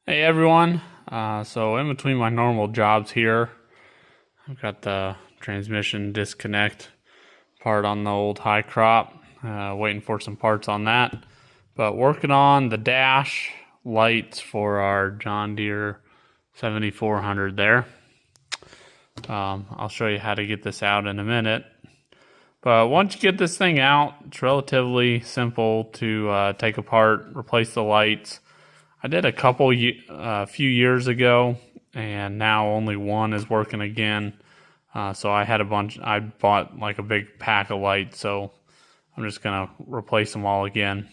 Hey everyone, so in between my normal jobs here, I've got the transmission disconnect part on the old high crop, waiting for some parts on that, but working on the dash lights for our John Deere 7400 there. I'll show you how to get this out in a minute, but once you get this thing out, it's relatively simple to take apart, replace the lights. I did a few years ago, and now only one is working again. So I had I bought like a big pack of lights, so I'm just gonna replace them all again.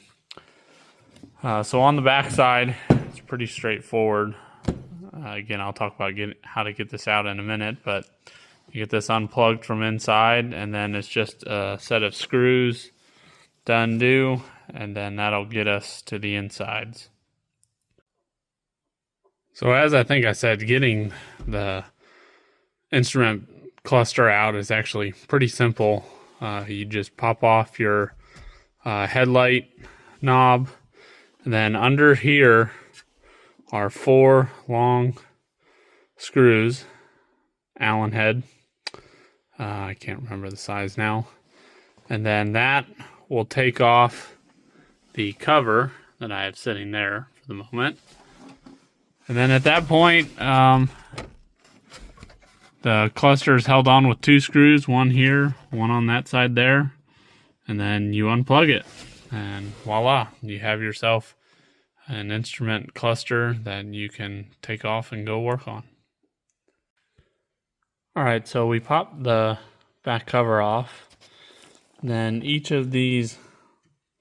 So on the back side, it's pretty straightforward. Again, I'll talk about how to get this out in a minute, but you get this unplugged from inside, and then it's just a set of screws to undo, and then that'll get us to the insides. So as I think I said, getting the instrument cluster out is actually pretty simple. You just pop off your headlight knob, and then under here are 4 long screws, Allen head. I can't remember the size now. And then that will take off the cover that I have sitting there for the moment. And then at that point, the cluster is held on with 2 screws, one here, one on that side there, and then you unplug it, and voila, you have yourself an instrument cluster that you can take off and go work on. Alright, so we pop the back cover off, then each of these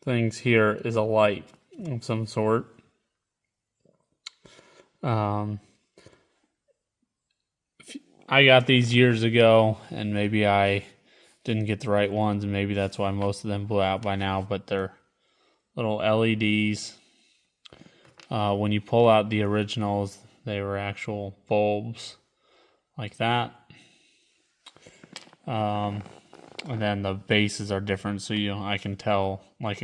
things here is a light of some sort. I got these years ago, and maybe I didn't get the right ones, and maybe that's why most of them blew out by now, but they're little LEDs. When you pull out the originals, they were actual bulbs like that. And then the bases are different, so I can tell. Like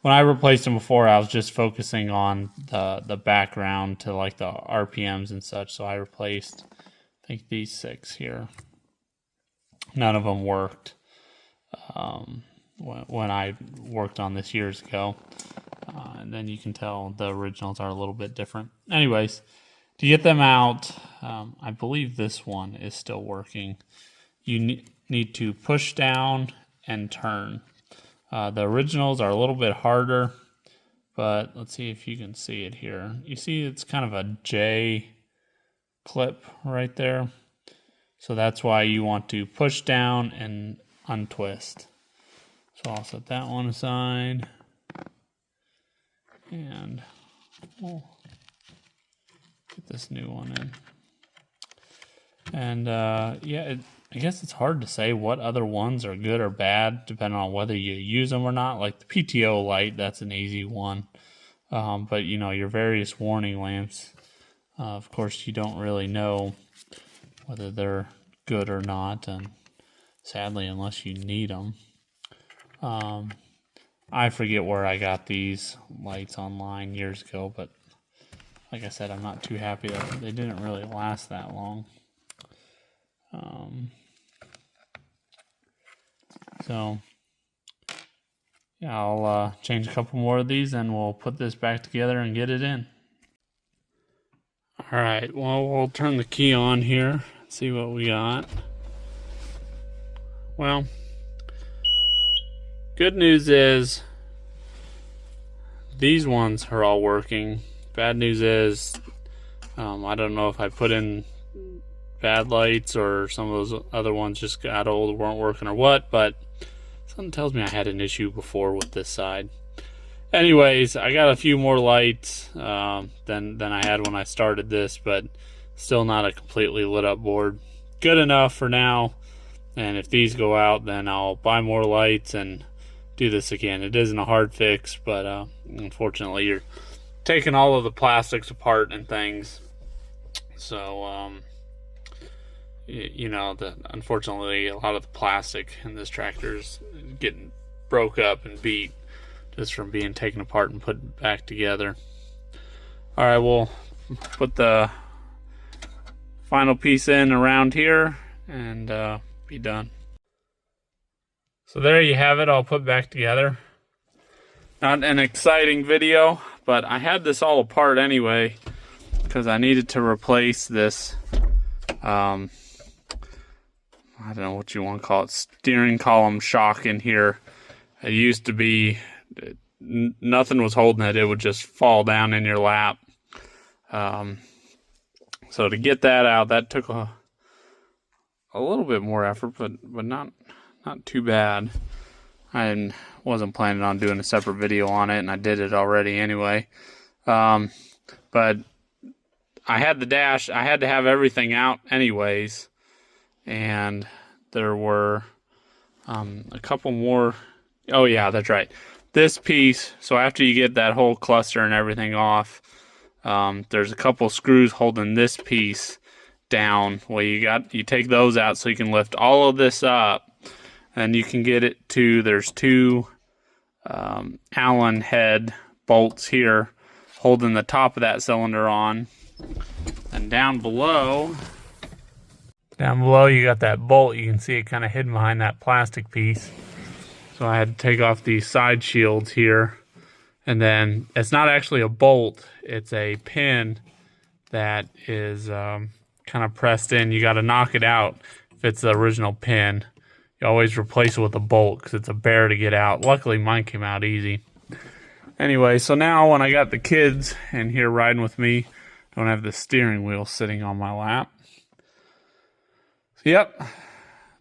when I replaced them before, I was just focusing on the background to like the RPMs and such. So I replaced, I think, these 6 here. None of them worked when I worked on this years ago. And then you can tell the originals are a little bit different. Anyways, to get them out, I believe this one is still working. You need to push down and turn. The originals are a little bit harder, but let's see if you can see it here. You see it's kind of a J clip right there. So that's why you want to push down and untwist. So I'll set that one aside. And we'll get this new one in. And yeah, I guess it's hard to say what other ones are good or bad, depending on whether you use them or not. Like the PTO light, that's an easy one. But, you know, your various warning lamps, of course, you don't really know whether they're good or not. And sadly, unless you need them. I forget where I got these lights online years ago, but like I said, I'm not too happy that they didn't really last that long. So yeah, I'll change a couple more of these and we'll put this back together and get it in. Alright, well, we'll turn the key on here, see what we got. Well, good news is these ones are all working. Bad news is I don't know if I put in bad lights or some of those other ones just got old, weren't working or what, but something tells me I had an issue before with this side. Anyways, I got a few more lights than I had when I started this, but still not a completely lit up board. Good enough for now, and if these go out, then I'll buy more lights and do this again. It isn't a hard fix, but unfortunately you're taking all of the plastics apart and things, so you know, unfortunately a lot of the plastic in this tractor is getting broke up and beat just from being taken apart and put back together. Alright, we'll put the final piece in around here and be done. So there you have it, all put back together. Not an exciting video, but I had this all apart anyway because I needed to replace this, I don't know what you want to call it, steering column shock in here. It used to be, nothing was holding it, it would just fall down in your lap. So to get that out, that took a little bit more effort, but not too bad. I wasn't planning on doing a separate video on it, and I did it already anyway. But I had the dash, I had to have everything out anyways, and there were a couple more. Oh yeah, that's right. This piece, so after you get that whole cluster and everything off, there's a couple screws holding this piece down. Well, you take those out so you can lift all of this up, and you can get it to, there's two Allen head bolts here holding the top of that cylinder on. And down below you got that bolt. You can see it kind of hidden behind that plastic piece. So I had to take off these side shields here. And then it's not actually a bolt, it's a pin that is kind of pressed in. You got to knock it out if it's the original pin. You always replace it with a bolt because it's a bear to get out. Luckily mine came out easy. Anyway, so now when I got the kids in here riding with me, I don't have the steering wheel sitting on my lap. So, yep,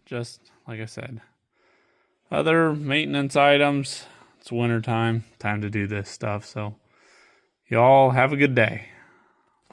just like I said. Other maintenance items, it's winter time to do this stuff. So y'all have a good day.